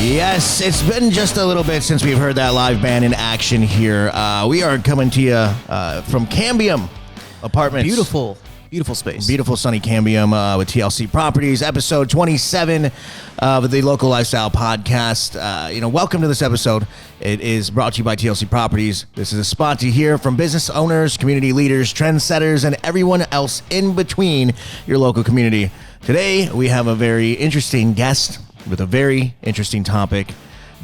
Yes, it's been just a little bit since we've heard that live band in action here. We are coming to you from Cambium Apartments. Beautiful space. Beautiful sunny Cambium with TLC Properties, episode 27 of the Local Lifestyle Podcast. Welcome to this episode. It is brought to you by TLC Properties. This is a spot to hear from business owners, community leaders, trendsetters, and everyone else in between your local community. Today, we have a very interesting guest with a very interesting topic.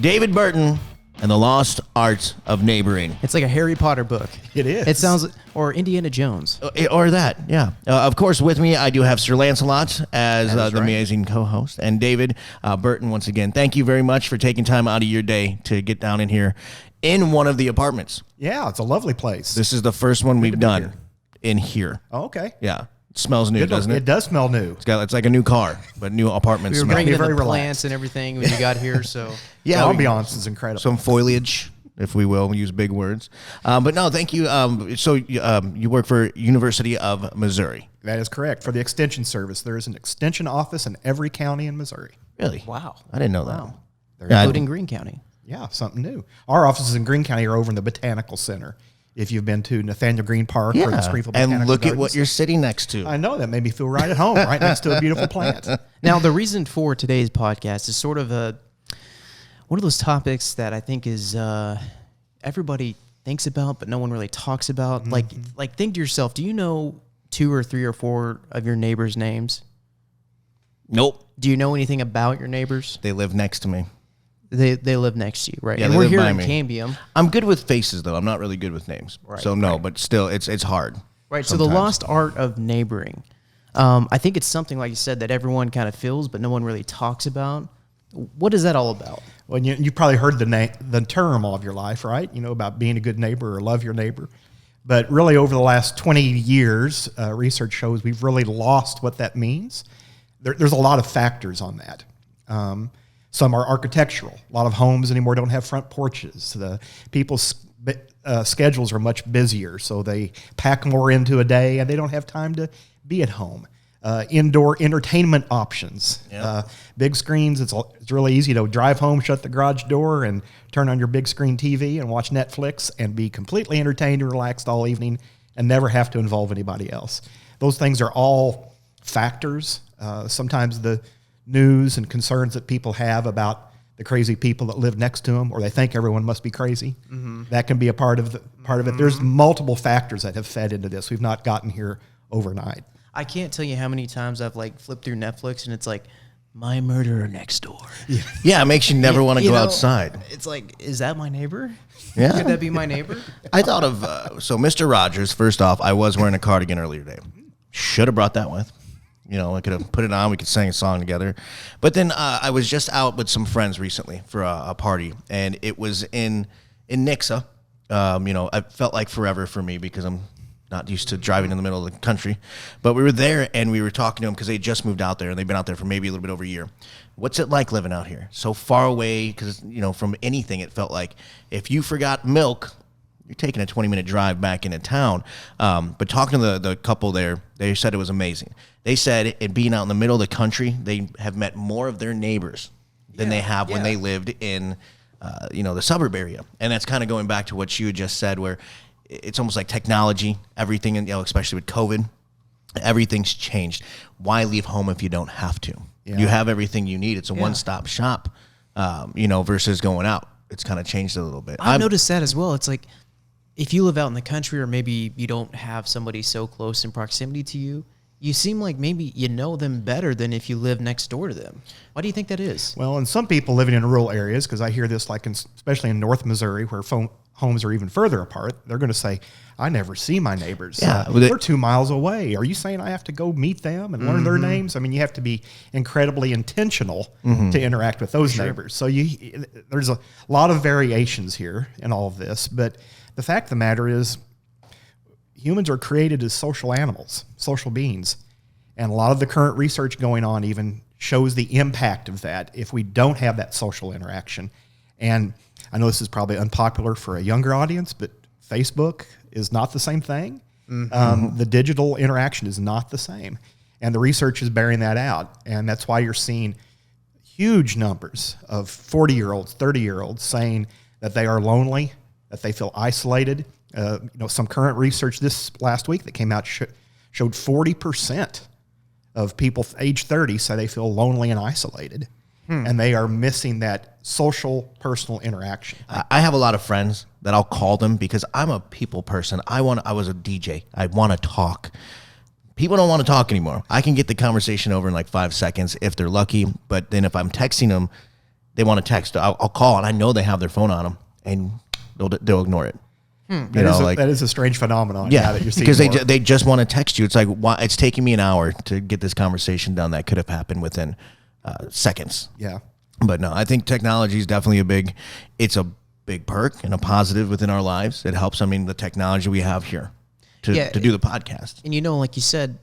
David Burton and the Lost Art of Neighboring. It's like a Harry Potter book. It is. It sounds, or Indiana Jones. Or that, yeah. Of course, with me, I do have Sir Lancelot as the amazing co-host. And David Burton, once again, thank you very much for taking time out of your day to get down in here in one of the apartments. Yeah, it's a lovely place. This is the first one we've done in here. Oh, okay. Yeah. It smells new, doesn't it? It does smell new. It's like a new car, but new apartment We were smell. bringing in Very the relaxed. plants and everything when you got here, so. Yeah, the ambiance is incredible. Some foliage, if we will use big words. But no, thank you. You work for University of Missouri. That is correct. For the Extension Service, there is an Extension office in every county in Missouri. Really? Wow. I didn't know that. Including Greene County. Yeah, something new. Our offices in Greene County are over in the Botanical Center. If you've been to Nathaniel Green Park or the Springfield Botanical and look Gardens. at what you're sitting next to. I know, that made me feel right at home, right next to a beautiful plant. Now, the reason for today's podcast is sort of one of those topics that I think is everybody thinks about, but no one really talks about. Mm-hmm. Like think to yourself, do you know 2 or 3 or 4 of your neighbors' names? Nope. Do you know anything about your neighbors? They live next to me. They live next to you, right? Yeah, and they we're live here by in me. Cambium. I'm good with faces, though. I'm not really good with names. Right, so, no, but still, it's hard. Right, so the lost art of neighboring. I think it's something, like you said, that everyone kind of feels, but no one really talks about. What is that all about? Well, you've probably heard the term all of your life, right? You know, about being a good neighbor or love your neighbor. But really, over the last 20 years, research shows we've really lost what that means. There's a lot of factors on that. Some are architectural. A lot of homes anymore don't have front porches. The people's schedules are much busier, so they pack more into a day, and they don't have time to be at home. Indoor entertainment options. Big screens, it's really easy to drive home, shut the garage door, and turn on your big screen TV and watch Netflix and be completely entertained and relaxed all evening and never have to involve anybody else. Those things are all factors. Sometimes the news and concerns that people have about the crazy people that live next to them, or they think everyone must be crazy. Mm-hmm. That can be a part of it. There's multiple factors that have fed into this. We've not gotten here overnight. I can't tell you how many times I've flipped through Netflix and it's like, my murderer next door. Yeah, it makes you never want to go outside. It's like, is that my neighbor? Yeah. Could that be my neighbor? I thought of, Mr. Rogers, first off, I was wearing a cardigan earlier today. Should have brought that with. I could have put it on. We could sing a song together. But then I was just out with some friends recently for a party, and it was in Nixa. It felt like forever for me because I'm not used to driving in the middle of the country. But we were there, and we were talking to them because they just moved out there, and they've been out there for maybe a little bit over a year. What's it like living out here? So far away because, from anything, it felt like if you forgot milk, you're taking a 20-minute drive back into town. But talking to the couple there, they said it was amazing. They said it being out in the middle of the country, they have met more of their neighbors than they have when they lived in, the suburb area. And that's kind of going back to what you had just said, where it's almost like technology, everything, and especially with COVID, everything's changed. Why leave home if you don't have to? Yeah. You have everything you need. It's a one-stop shop, versus going out. It's kind of changed a little bit. I've noticed that as well. It's like, if you live out in the country or maybe you don't have somebody so close in proximity to you, you seem like maybe you know them better than if you live next door to them. Why do you think that is? Well, and some people living in rural areas, because I hear this especially in North Missouri where homes are even further apart, they're going to say, I never see my neighbors. Yeah, they're 2 miles away. Are you saying I have to go meet them and learn their names? I mean, you have to be incredibly intentional to interact with those neighbors. So there's a lot of variations here in all of this, but the fact of the matter is humans are created as social animals, social beings. And a lot of the current research going on even shows the impact of that if we don't have that social interaction. And I know this is probably unpopular for a younger audience, but Facebook is not the same thing. The digital interaction is not the same. And the research is bearing that out. And that's why you're seeing huge numbers of 40-year-olds, 30-year-olds saying that they are lonely, that they feel isolated. Some current research this last week that came out showed 40% of people age 30 say they feel lonely and isolated, and they are missing that social, personal interaction. I have a lot of friends that I'll call them because I'm a people person. I was a DJ. I want to talk. People don't want to talk anymore. I can get the conversation over in like 5 seconds if they're lucky, but then if I'm texting them, they want to text. I'll call, and I know they have their phone on them, and they'll ignore it. That is a strange phenomenon. Yeah, that you're seeing because more. they just want to text you. It's like, why, it's taking me an hour to get this conversation done that could have happened within seconds. Yeah. But no, I think technology is definitely it's a big perk and a positive within our lives. It helps. I mean, the technology we have here to do the podcast. And like you said,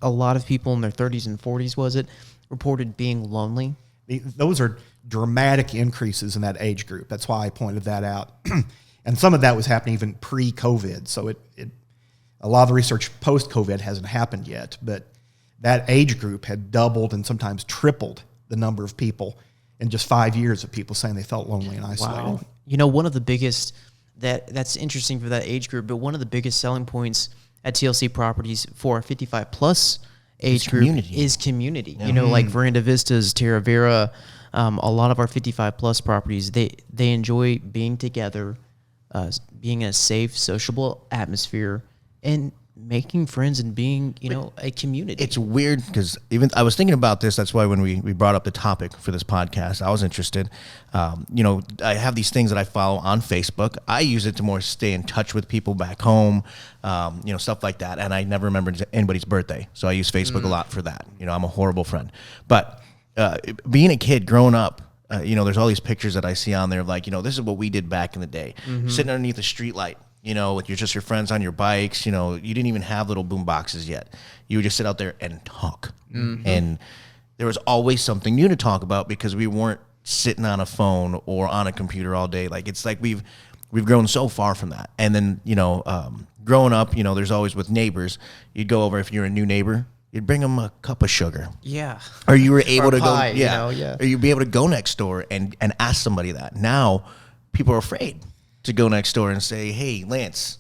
a lot of people in their 30s and 40s, reported being lonely. Those are dramatic increases in that age group. That's why I pointed that out. And some of that was happening even pre-COVID. So a lot of the research post-COVID hasn't happened yet, but that age group had doubled and sometimes tripled the number of people in just 5 years of people saying they felt lonely and isolated. Wow. One of the biggest, that's interesting for that age group, but one of the biggest selling points at TLC Properties for a 55-plus age group is community. Yeah. Like Veranda Vistas, Terra Vera, a lot of our 55-plus properties, they enjoy being together, being in a safe, sociable atmosphere, and making friends and being, a community. It's weird because even I was thinking about this. That's why when we brought up the topic for this podcast, I was interested. I have these things that I follow on Facebook. I use it to more stay in touch with people back home, stuff like that. And I never remember anybody's birthday. So I use Facebook a lot for that. I'm a horrible friend. But being a kid, growing up, there's all these pictures that I see on there of like, this is what we did back in the day. Sitting underneath a street light, with your friends on your bikes. You didn't even have little boom boxes yet. You would just sit out there and talk. And there was always something new to talk about because we weren't sitting on a phone or on a computer all day. Like, it's like we've grown so far from that. And then, growing up, there's always with neighbors, you'd go over if you're a new neighbor, you'd bring them a cup of sugar. Yeah. Or you were able to pie, go, or you'd be able to go next door and ask somebody that. Now, people are afraid to go next door and say, hey, Lance,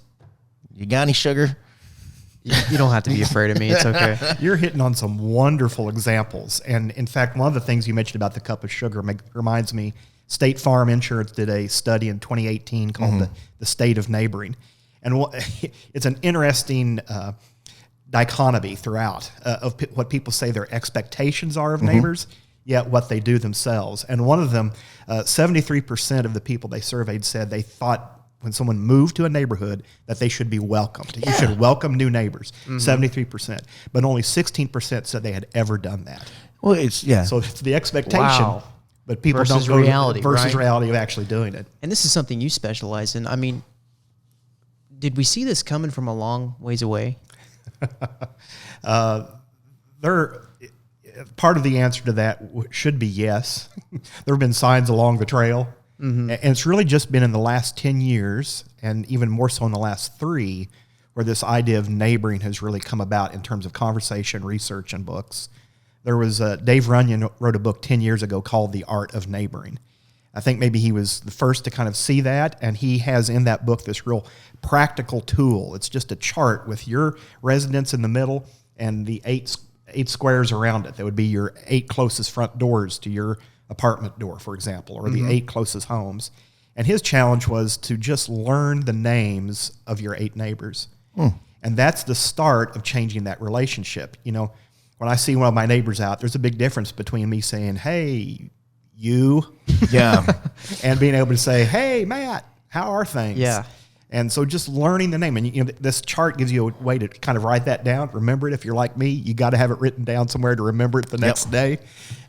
you got any sugar? You don't have to be afraid of me. It's okay. You're hitting on some wonderful examples. And in fact, one of the things you mentioned about the cup of sugar reminds me, State Farm Insurance did a study in 2018 called the State of Neighboring. And it's an interesting dichotomy throughout of what people say their expectations are of neighbors, yet what they do themselves. And one of them, 73% of the people they surveyed said they thought when someone moved to a neighborhood that they should be welcomed. You should welcome new neighbors, 73%. But only 16% said they had ever done that. Well, so it's the expectation, but people versus don't go reality, versus right? reality of actually doing it. And this is something you specialize in. I mean, did we see this coming from a long ways away? Part of the answer to that should be yes. There have been signs along the trail. And it's really just been in the last 10 years, and even more so in the last 3, where this idea of neighboring has really come about in terms of conversation, research, and books. There was Dave Runyon wrote a book 10 years ago called The Art of Neighboring. I think maybe he was the first to kind of see that, and he has in that book this real practical tool. It's just a chart with your residence in the middle and the eight squares around it. That would be your 8 closest front doors to your apartment door, for example, or the 8 closest homes. And his challenge was to just learn the names of your 8 neighbors. And that's the start of changing that relationship. When I see one of my neighbors out, there's a big difference between me saying, hey, you, and being able to say, hey, Matt, how are things? Yeah. And so just learning the name. And this chart gives you a way to kind of write that down. Remember it. If you're like me, you got to have it written down somewhere to remember it the next day.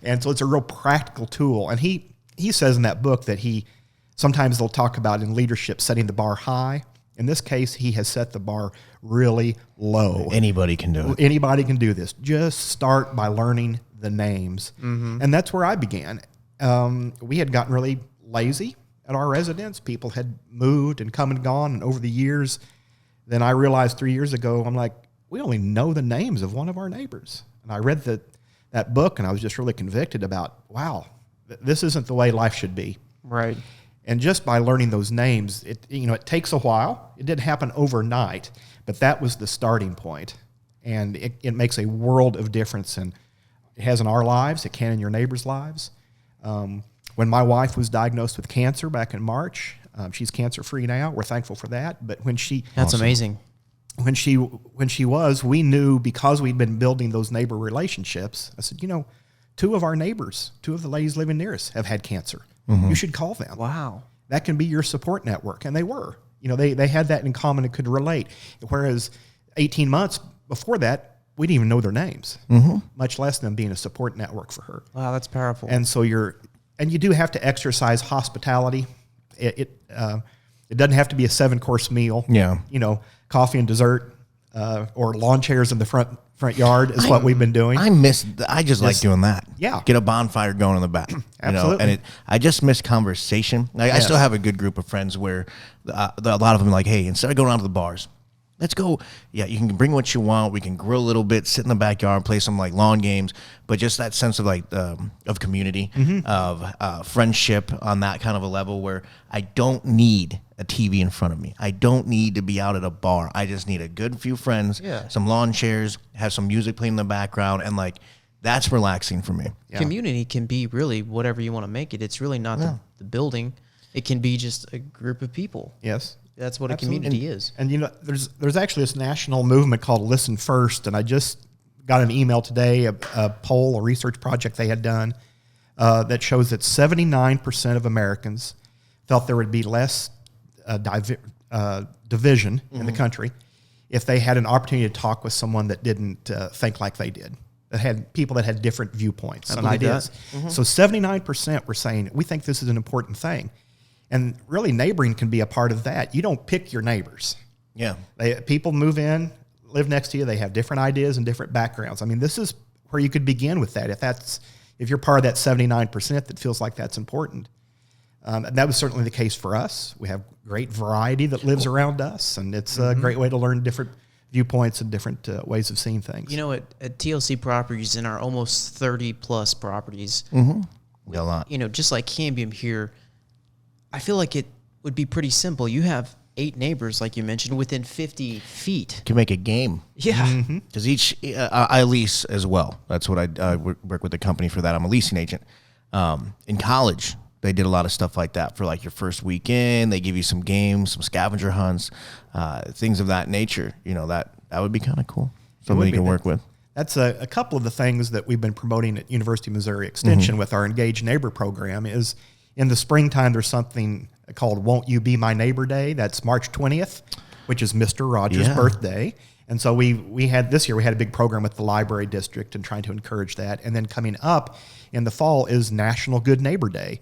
And so it's a real practical tool. And he says in that book that sometimes they'll talk about in leadership setting the bar high. In this case, he has set the bar really low. Anybody can do it. Anybody can do this. Just start by learning the names. And that's where I began. We had gotten really lazy at our residence. People had moved and come and gone, and over the years, then I realized 3 years ago, I'm like, we only know the names of one of our neighbors. And I read the that book, and I was just really convicted about, wow, this isn't the way life should be. Right. And just by learning those names, it takes a while. It didn't happen overnight, but that was the starting point. And it makes a world of difference. And it has in our lives. It can in your neighbors' lives. When my wife was diagnosed with cancer back in March, she's cancer-free now. We're thankful for that. But when she... That's amazing. When she was, we knew, because we'd been building those neighbor relationships, I said, two of our neighbors, two of the ladies living near us have had cancer. You should call them. Wow. That can be your support network. And they were. They had that in common and could relate. Whereas 18 months before that, we didn't even know their names, much less them being a support network for her. Wow, that's powerful. And so you do have to exercise hospitality. It doesn't have to be a 7-course meal. Yeah. Coffee and dessert, or lawn chairs in the front yard is what we've been doing. I just like doing that. Yeah. Get a bonfire going in the back. Absolutely. And I just miss conversation. I still have a good group of friends where a lot of them are like, hey, instead of going out to the bars, let's go. Yeah, you can bring what you want. We can grill a little bit, sit in the backyard, play some like lawn games, but just that sense of of community, of friendship on that kind of a level where I don't need a TV in front of me. I don't need to be out at a bar. I just need a good few friends, some lawn chairs, have some music playing in the background, and that's relaxing for me. Yeah. Community can be really whatever you want to make it. It's really not the building. It can be just a group of people. Yes. That's what a community is. And there's actually this national movement called Listen First, and I just got an email today, a poll, a research project they had done that shows that 79% of Americans felt there would be less division in the country if they had an opportunity to talk with someone that didn't think like they did, that had people that had different viewpoints and ideas. So 79% were saying, we think this is an important thing. And really, neighboring can be a part of that. You don't pick your neighbors. Yeah. People move in, live next to you. They have different ideas and different backgrounds. I mean, this is where you could begin with that. If you're part of that 79% that feels like that's important. And that was certainly the case for us. We have great variety that lives around us, and it's a great way to learn different viewpoints and different ways of seeing things. At TLC Properties, in our almost 30-plus properties, We got a lot. Just like Cambium here, I feel like it would be pretty simple. You have 8 neighbors, like you mentioned, within 50 feet. Can make a game. Yeah. Because I lease as well. That's what I work with the company for that. I'm a leasing agent. In college, they did a lot of stuff like that for your first weekend. They give you some games, some scavenger hunts, things of that nature. That would be kind of cool. Somebody you can work with. That's a couple of the things that we've been promoting at University of Missouri Extension with our Engaged Neighbor program is in the springtime, there's something called Won't You Be My Neighbor Day. That's March 20th, which is Mr. Rogers' birthday. And so we had this year, we had a big program with the library district and trying to encourage that. And then coming up in the fall is National Good Neighbor Day.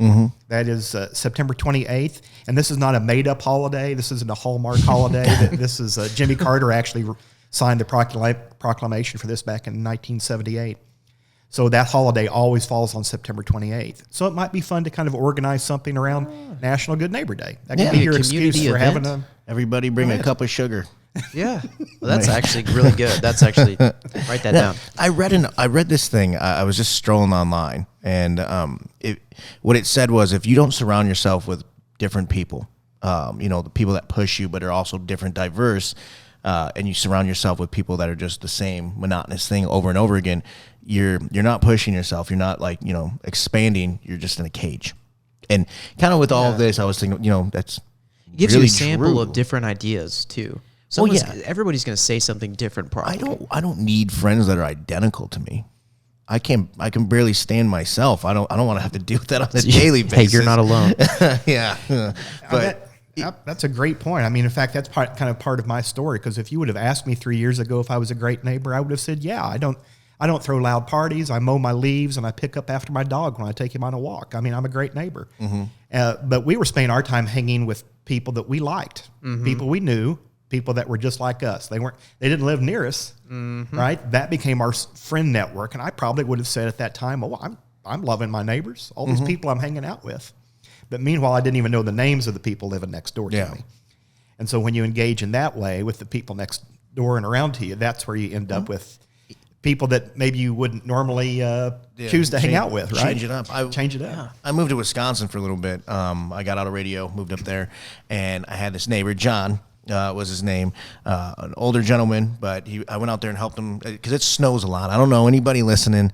That is September 28th. And this is not a made-up holiday. This isn't a Hallmark holiday. This is Jimmy Carter actually signed the proclamation for this back in 1978. So that holiday always falls on September 28th. So it might be fun to kind of organize something around National Good Neighbor Day. That could be your excuse for having Everybody bring a cup of sugar. Yeah. Well, that's actually really good. That's actually, write that down. I read this thing. I was just strolling online, and what it said was, if you don't surround yourself with different people, the people that push you but are also different, diverse, and you surround yourself with people that are just the same monotonous thing over and over again, you're not pushing yourself. You're not expanding. You're just in a cage. And kind of with all of this, I was thinking, that's it gives really you a sample true. of different ideas too. Everybody's going to say something different. Probably. I don't need friends that are identical to me. I can barely stand myself. I don't want to have to deal with that on a daily basis. Hey, you're not alone. Yeah, but. That's a great point. I mean, in fact, that's kind of part of my story, because if you would have asked me 3 years ago if I was a great neighbor, I would have said, yeah, I don't throw loud parties. I mow my leaves, and I pick up after my dog when I take him on a walk. I mean, I'm a great neighbor. But we were spending our time hanging with people that we liked, people we knew, people that were just like us. They didn't live near us, right? That became our friend network, and I probably would have said at that time, oh, I'm loving my neighbors, all these people I'm hanging out with. But meanwhile, I didn't even know the names of the people living next door to me. And so when you engage in that way with the people next door and around to you, that's where you end up with people that maybe you wouldn't normally choose to hang out with, right? Change it up. Change it up. I moved to Wisconsin for a little bit. I got out of radio, moved up there, and I had this neighbor, John, was his name, an older gentleman, but I went out there and helped him because it snows a lot. I don't know anybody listening.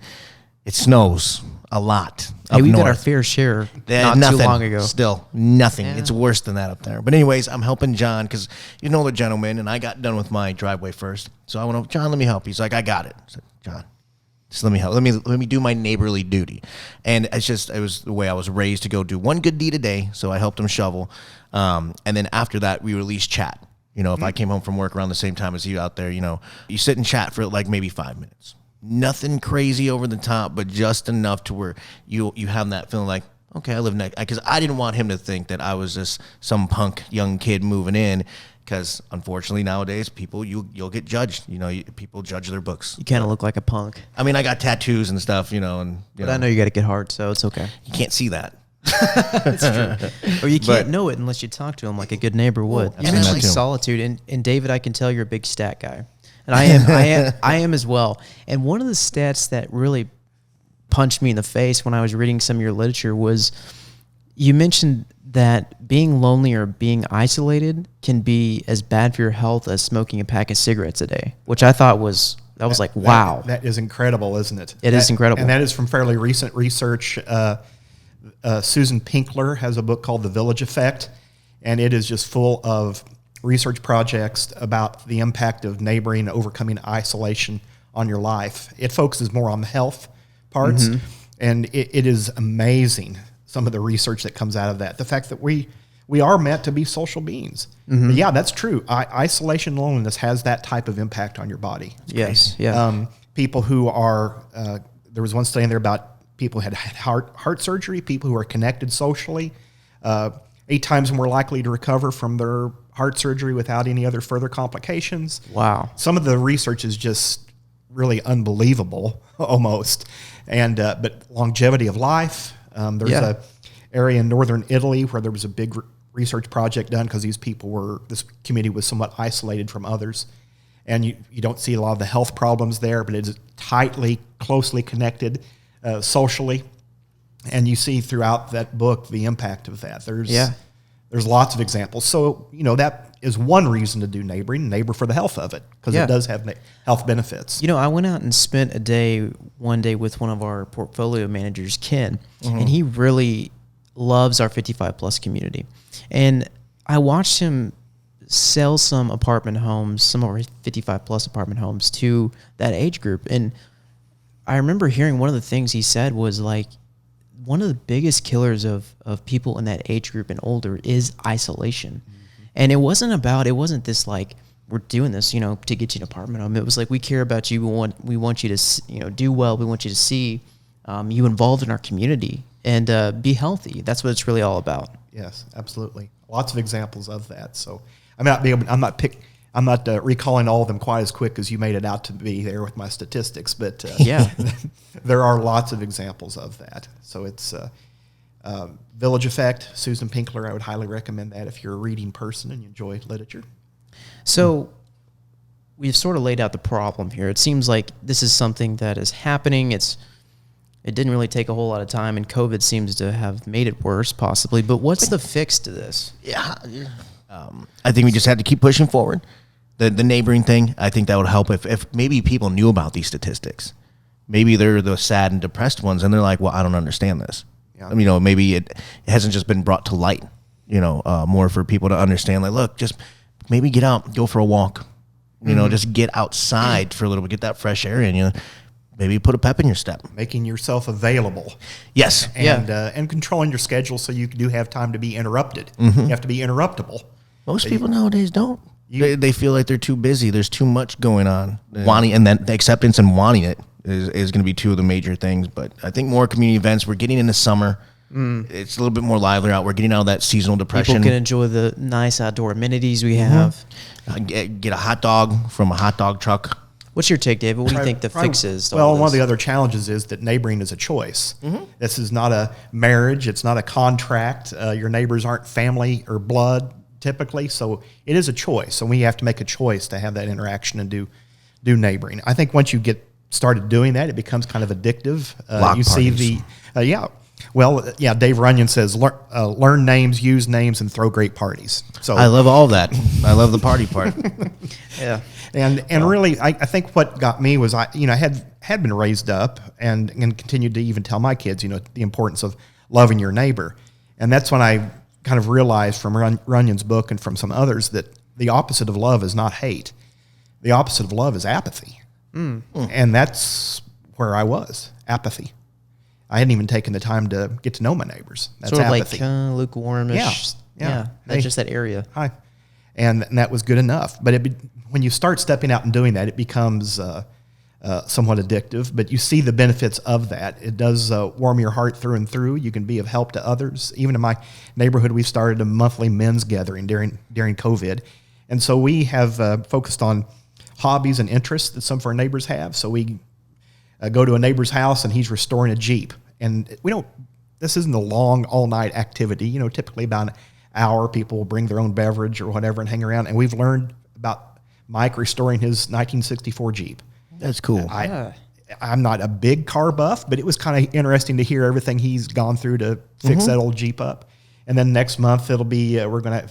It snows a lot. Hey, we got our north. fair share Nothing. too long ago. Still, nothing. Yeah. It's worse than that up there. But anyways, I'm helping John because you know the gentleman, and I got done with my driveway first. So I went over, John, let me help. He's like, I got it. I said, John, just let me help. Let me do my neighborly duty. And it was the way I was raised to go do one good deed a day. So I helped him shovel. And then after that, we released chat. You know, if I came home from work around the same time as you out there, you know, you sit and chat for like maybe 5 minutes. Nothing crazy over the top, but just enough to where you have that feeling like, okay, I live next. Because I didn't want him to think that I was just some punk young kid moving in. Because unfortunately nowadays, people you'll get judged. You know, people judge their books. You kind of look like a punk. I mean, I got tattoos and stuff. You know, But I know you got to get hard, so it's okay. you can't see that. It's true. Or you can't know it unless you talk to him like a good neighbor would. I've You seen that mentioned too. solitude, and David, I can tell you're a big stat guy, and I am as well. And one of the stats that really punched me in the face when I was reading some of your literature was you mentioned that being lonely or being isolated can be as bad for your health as smoking a pack of cigarettes a day, which I thought was like, wow. That is incredible, isn't it? It is incredible. And that is from fairly recent research. Susan Pinkler has a book called The Village Effect, and it is just full of research projects about the impact of neighboring and overcoming isolation on your life. It focuses more on the health parts, and it is amazing, some of the research that comes out of that. The fact that we are meant to be social beings. But yeah, that's true. Isolation and loneliness has that type of impact on your body. Yes, yeah. People who are, there was one study in there about people who had heart surgery, people who are connected socially, 8 times more likely to recover from their heart surgery without any other further complications. Wow. Some of the research is just really unbelievable, almost. And but longevity of life. There's a area in northern Italy where there was a big research project done because this community was somewhat isolated from others. And you don't see a lot of the health problems there, but it's tightly, closely connected socially. And you see throughout that book the impact of that. There's lots of examples. So, you know, that is one reason to do neighboring, neighbor for the health of it, because it does have health benefits. You know, I went out and spent one day with one of our portfolio managers, Ken, and he really loves our 55-plus community. And I watched him sell some apartment homes, some of our 55-plus apartment homes to that age group. And I remember hearing one of the things he said was like, one of the biggest killers of people in that age group and older is isolation. And it wasn't this like, we're doing this, you know, to get you an apartment home. It was like, we care about you. We want you to, you know, do well. We want you to see you involved in our community and be healthy. That's what it's really all about. Yes, absolutely. Lots of examples of that. So I'm not recalling all of them quite as quick as you made it out to be there with my statistics, but there are lots of examples of that. So it's Village Effect, Susan Pinkler. I would highly recommend that if you're a reading person and you enjoy literature. So we've sort of laid out the problem here. It seems like this is something that is happening. It didn't really take a whole lot of time, and COVID seems to have made it worse, possibly. But what's the fix to this? Yeah. I think we just had to keep pushing forward. The neighboring thing, I think that would help if maybe people knew about these statistics. Maybe they're the sad and depressed ones, and they're like, well, I don't understand this. Yeah. I mean, you know, maybe it hasn't just been brought to light, you know, more for people to understand. Like, look, just maybe get out, go for a walk, you know, just get outside for a little bit, get that fresh air in you. Maybe put a pep in your step. Making yourself available. Yes. And controlling your schedule so you do have time to be interrupted. You have to be interruptible. Most people nowadays don't. They feel like they're too busy. There's too much going on. Wanting, and then the acceptance and wanting it is going to be two of the major things. But I think more community events. We're getting into summer. It's a little bit more lively out. We're getting out of that seasonal depression. People can enjoy the nice outdoor amenities we have. Get a hot dog from a hot dog truck. What's your take, David? What do you think the fix is? Well, one of the other challenges is that neighboring is a choice. This is not a marriage. It's not a contract. Your neighbors aren't family or blood typically, so it is a choice. So we have to make a choice to have that interaction and do neighboring. I think once you get started doing that, it becomes kind of addictive. Block You parties. see the well, Dave Runyon says learn names, use names, and throw great parties. So I love all that. I love the party part. Yeah. And really, I think what got me was I had been raised up and continued to even tell my kids, the importance of loving your neighbor. And that's when I kind of realized from Runyon's book and from some others that the opposite of love is not hate. The opposite of love is apathy. And that's where I was, apathy. I hadn't even taken the time to get to know my neighbors. That's Sort of apathy. like lukewarmish. Yeah. That's just that area. Hi. And that was good enough. But when you start stepping out and doing that, it becomes somewhat addictive. But you see the benefits of that. It does warm your heart through and through. You can be of help to others. Even in my neighborhood, we've started a monthly men's gathering during COVID. And so we have focused on hobbies and interests that some of our neighbors have. So we go to a neighbor's house and he's restoring a Jeep. And this isn't a long all-night activity. Typically about an hour, people will bring their own beverage or whatever and hang around. And we've learned about Mike restoring his 1964 Jeep. That's cool. I'm not a big car buff, but it was kind of interesting to hear everything he's gone through to fix that old Jeep up. And then next month it'll be we're going to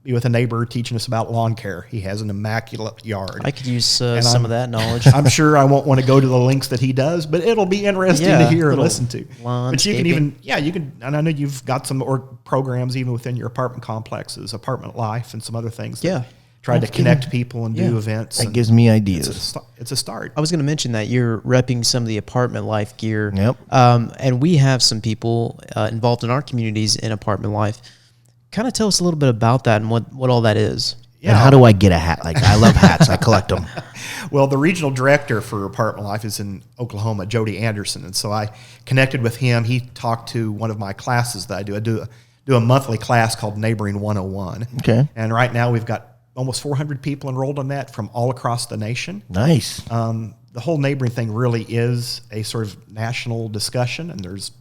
be with a neighbor teaching us about lawn care. He has an immaculate yard. I could use some of that knowledge. I'm sure I won't want to go to the links that he does, but it'll be interesting to hear and listen to. But you can even, and I know you've got some programs even within your apartment complexes, Apartment Life and some other things. Yeah. Try to connect people and do events. That gives me ideas. It's a start. I was going to mention that you're repping some of the Apartment Life gear. Yep. And we have some people involved in our communities in Apartment Life. Kind of tell us a little bit about that and what all that is. Yeah. And how do I get a hat? Like, I love hats. I collect them. Well, the regional director for Apartment Life is in Oklahoma, Jody Anderson. And so I connected with him. He talked to one of my classes that I do. I do a monthly class called Neighboring 101. Okay. And right now we've got almost 400 people enrolled in that from all across the nation. Nice. The whole neighboring thing really is a sort of national discussion, and there's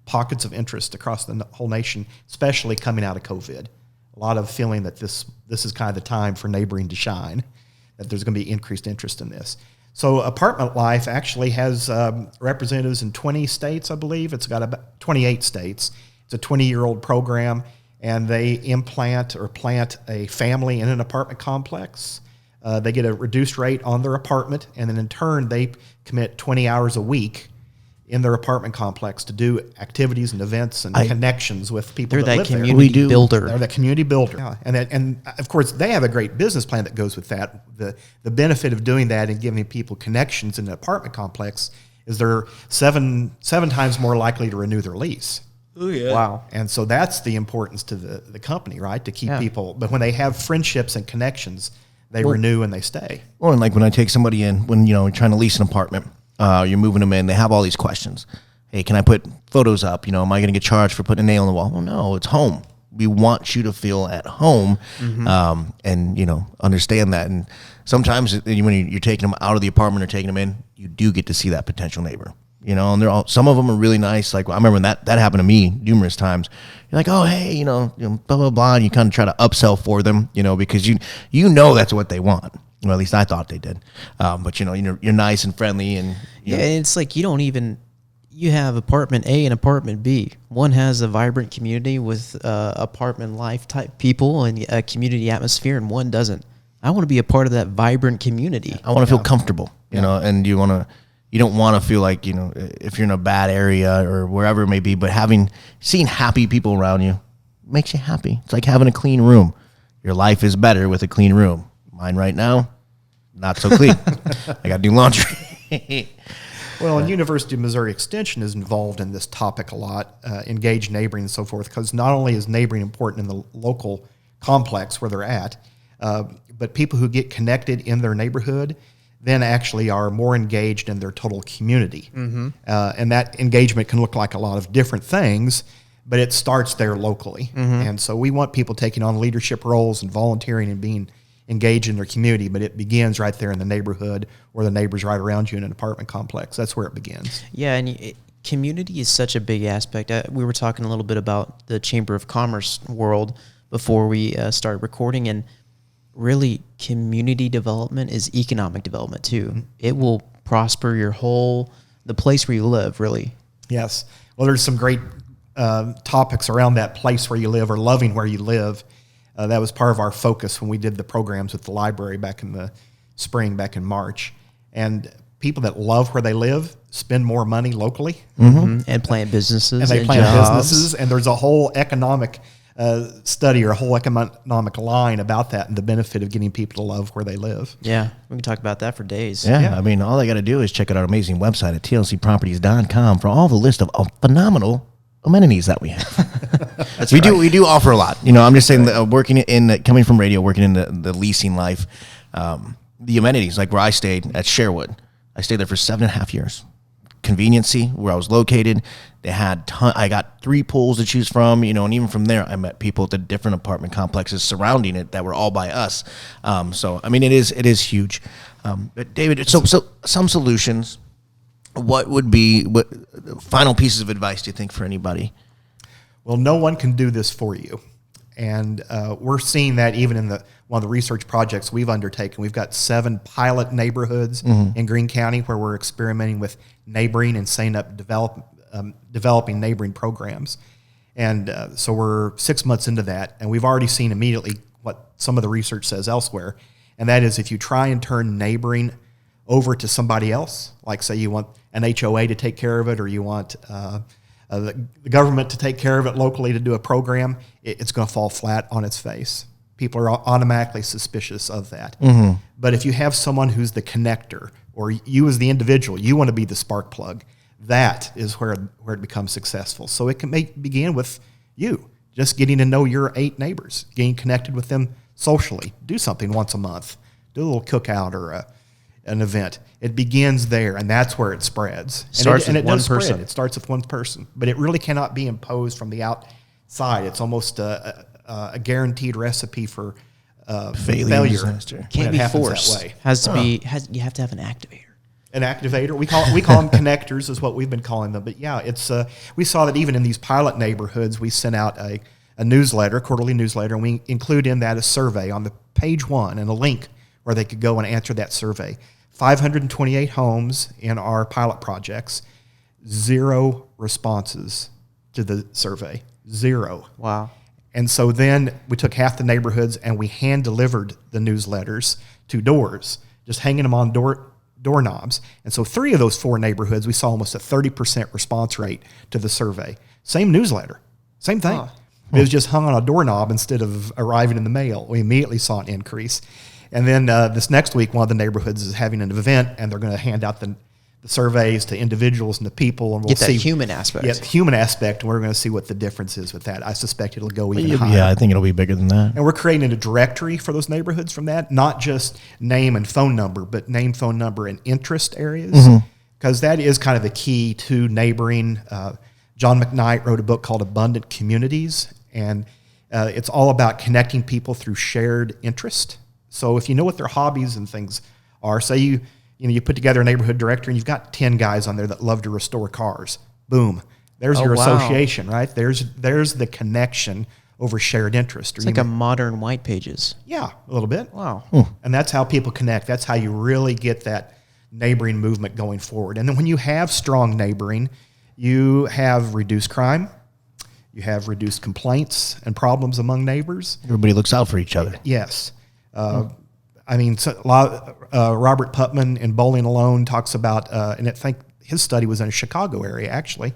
pockets of interest across the whole nation, especially coming out of COVID. A lot of feeling that this is kind of the time for neighboring to shine, that there's going to be increased interest in this. So Apartment Life actually has representatives in 20 states, I believe. It's got about 28 states. It's a 20-year-old program, and they plant a family in an apartment complex. They get a reduced rate on their apartment, and then in turn, they commit 20 hours a week in their apartment complex to do activities and events and connections with people They're that that live there. community builder. They're that community builder. Yeah. And of course, they have a great business plan that goes with that. The benefit of doing that and giving people connections in an apartment complex is they're seven times more likely to renew their lease. Oh, yeah. Wow. And so that's the importance to the company, right? To keep people. But when they have friendships and connections, they renew and they stay. Well, and like when I take somebody in, when you're trying to lease an apartment, you're moving them in, they have all these questions. Hey, can I put photos up? Am I going to get charged for putting a nail in the wall? Well, no, it's home. We want you to feel at home, and understand that. And sometimes when you're taking them out of the apartment or taking them in, you do get to see that potential neighbor. And some of them are really nice. Like I remember when that happened to me numerous times. You're like, oh, hey, blah blah blah, and you kind of try to upsell for them, because you know that's what they want. Well, at least I thought they did. But you're nice and friendly, and it's like you have apartment A and apartment B. One has a vibrant community with Apartment Life type people and a community atmosphere, and one doesn't. I want to be a part of that vibrant community. I want to feel comfortable, and you don't want to feel like, if you're in a bad area or wherever it may be, but seeing happy people around you makes you happy. It's like having a clean room. Your life is better with a clean room. Mine right now, not so clean. I got to do laundry. Well, and University of Missouri Extension is involved in this topic a lot, engaged neighboring and so forth, because not only is neighboring important in the local complex where they're at, but people who get connected in their neighborhood then actually are more engaged in their total community. And that engagement can look like a lot of different things, but it starts there locally. And so we want people taking on leadership roles and volunteering and being engaged in their community, but it begins right there in the neighborhood or the neighbors right around you in an apartment complex. That's where it begins. Yeah, and community is such a big aspect. We were talking a little bit about the Chamber of Commerce world before we started recording, and really community development is economic development too. It will prosper the place where you live, really. Yes. Well, there's some great topics around that place where you live or loving where you live. That was part of our focus when we did the programs with the library back in the spring, back in March. And people that love where they live spend more money locally. And plant businesses. And they plant jobs. businesses. And there's a whole economic study or a whole economic line about that and the benefit of getting people to love where they live. Yeah, we can talk about that for days. Yeah, I mean, all they got to do is check out our amazing website at tlcproperties.com for all the list of phenomenal amenities that we have. We do offer a lot. You know, I'm just saying that coming from radio, working in the leasing life, the amenities, like where I stayed at Sherwood, I stayed there for 7.5 years. Conveniency, where I was located, they had I got 3 pools to choose from, you know, and even from there I met people at the different apartment complexes surrounding it that were all by us. So I mean, it is huge. But David, so some solutions. What final pieces of advice do you think for anybody? Well, no one can do this for you. And we're seeing that even in one of the research projects we've undertaken. We've got 7 pilot neighborhoods in Greene County where we're experimenting with neighboring and setting up developing neighboring programs. And so we're 6 months into that, and we've already seen immediately what some of the research says elsewhere. And that is if you try and turn neighboring over to somebody else, like say you want an HOA to take care of it, or you want the government to take care of it locally to do a program, it's going to fall flat on its face. People are automatically suspicious of that. But if you have someone who's the connector, or you as the individual, you want to be the spark plug, that is where it becomes successful. So it can begin with you, just getting to know your 8 neighbors, getting connected with them socially. Do something once a month. Do a little cookout or an event. It begins there, and that's where it spreads. It starts with one person. Spread. It starts with one person, but it really cannot be imposed from the outside. It's almost a guaranteed recipe for failure. Disaster. Can't be forced. That way. Has to be. You have to have an activator. An activator. We call them connectors, is what we've been calling them. But yeah, it's we saw that even in these pilot neighborhoods, we sent out a newsletter, quarterly newsletter, and we include in that a survey on the page 1 and a link where they could go and answer that survey. 528 homes in our pilot projects, 0 responses to the survey. 0. Wow. And so then we took half the neighborhoods and we hand delivered the newsletters to doors, just hanging them on doorknobs. And so 3 of those 4 neighborhoods, we saw almost a 30% response rate to the survey. Same newsletter, same thing. It was just hung on a doorknob instead of arriving in the mail. We immediately saw an increase. And then this next week, one of the neighborhoods is having an event, and they're going to hand out the surveys to individuals and to people, and we'll Get that see human aspect. Yeah, the human aspect, and we're going to see what the difference is with that. I suspect it'll go even higher. Yeah, I think it'll be bigger than that. And we're creating a directory for those neighborhoods from that, not just name and phone number, but name, phone number, and interest areas, because that is kind of the key to neighboring. John McKnight wrote a book called Abundant Communities, and it's all about connecting people through shared interest. So if you know what their hobbies and things are, say you put together a neighborhood directory and you've got 10 guys on there that love to restore cars. Boom. There's your association, right? There's the connection over shared interest. It's like a modern White Pages. Yeah, a little bit. Wow. And that's how people connect. That's how you really get that neighboring movement going forward. And then when you have strong neighboring, you have reduced crime. You have reduced complaints and problems among neighbors. Everybody looks out for each other. Yes. I mean, Robert Putman in Bowling Alone talks about, and I think his study was in a Chicago area actually,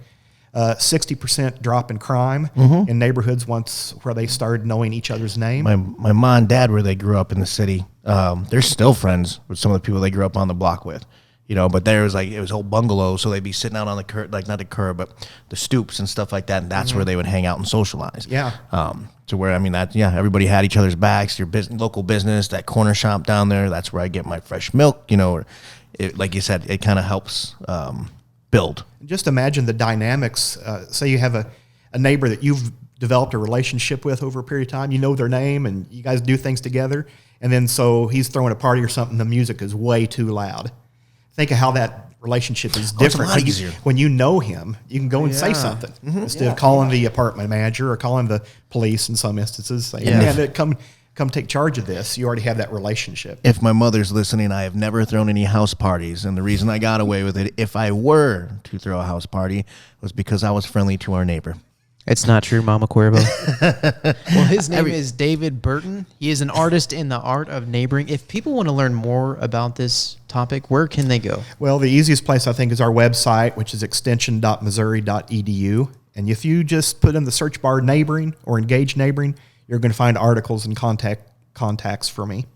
60% drop in crime in neighborhoods once where they started knowing each other's name. My mom and dad, where they grew up in the city, they're still friends with some of the people they grew up on the block with. You know, but there was it was whole bungalows, so they'd be sitting out on the curb, like not the curb, but the stoops and stuff like that, and that's where they would hang out and socialize. Yeah. To where, I mean, everybody had each other's backs, your local business, that corner shop down there, that's where I get my fresh milk, you know, like you said, it kind of helps build. Just imagine the dynamics. Say you have a neighbor that you've developed a relationship with over a period of time, you know their name, and you guys do things together, and then so he's throwing a party or something, the music is way too loud. Think of how that relationship is different. It's a lot easier. When you know him, you can go and say something instead of calling the apartment manager or calling the police in some instances. Saying, man, come take charge of this, you already have that relationship. If my mother's listening, I have never thrown any house parties. And the reason I got away with it, if I were to throw a house party, was because I was friendly to our neighbor. It's not true, Mama Cuervo. Well, his name is David Burton. He is an artist in the art of neighboring. If people want to learn more about this topic, where can they go? Well, the easiest place, I think, is our website, which is extension.missouri.edu. And if you just put in the search bar neighboring or engage neighboring, you're going to find articles and contacts for me.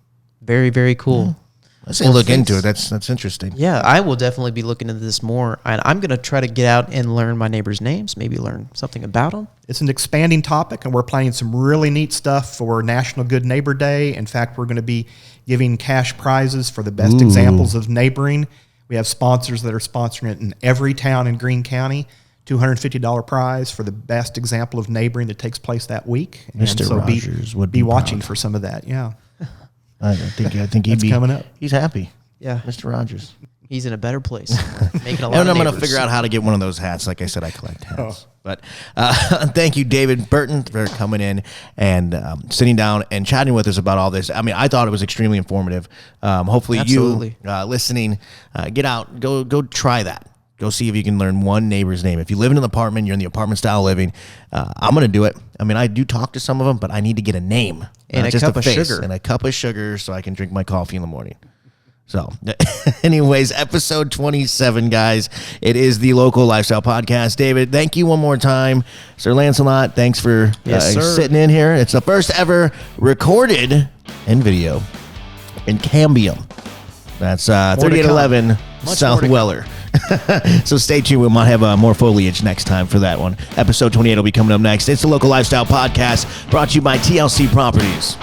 Very, very cool. Let's look into it. That's interesting. Yeah, I will definitely be looking into this more. And I'm going to try to get out and learn my neighbors' names, maybe learn something about them. It's an expanding topic, and we're planning some really neat stuff for National Good Neighbor Day. In fact, we're going to be giving cash prizes for the best examples of neighboring. We have sponsors that are sponsoring it in every town in Greene County. $250 prize for the best example of neighboring that takes place that week. And Mr. so Rogers would be be watching proud. for some of that. Yeah. I think he'd That's be coming up. He's happy. Yeah. Mr. Rogers. He's in a better place. Making a lot And of I'm going to neighbors. figure out how to get one of those hats. Like I said, I collect hats. But thank you, David Burton, for coming in and sitting down and chatting with us about all this. I mean, I thought it was extremely informative. Hopefully Absolutely. you listening, get out, go try that. Go see if you can learn one neighbor's name. If you live in an apartment, you're in the apartment style living, I'm going to do it. I mean, I do talk to some of them, but I need to get a name. And a just cup of face sugar. And a cup of sugar so I can drink my coffee in the morning. So, anyways, episode 27, guys. It is the Local Lifestyle Podcast. David, thank you one more time. Sir Lancelot, thanks for Yes, sir. sitting in here. It's the first ever recorded in video in Cambium. That's 3811 Much South more to come. Weller. So stay tuned. We might have more foliage next time for that one. Episode 28 will be coming up next. It's the Local Lifestyle Podcast brought to you by TLC Properties.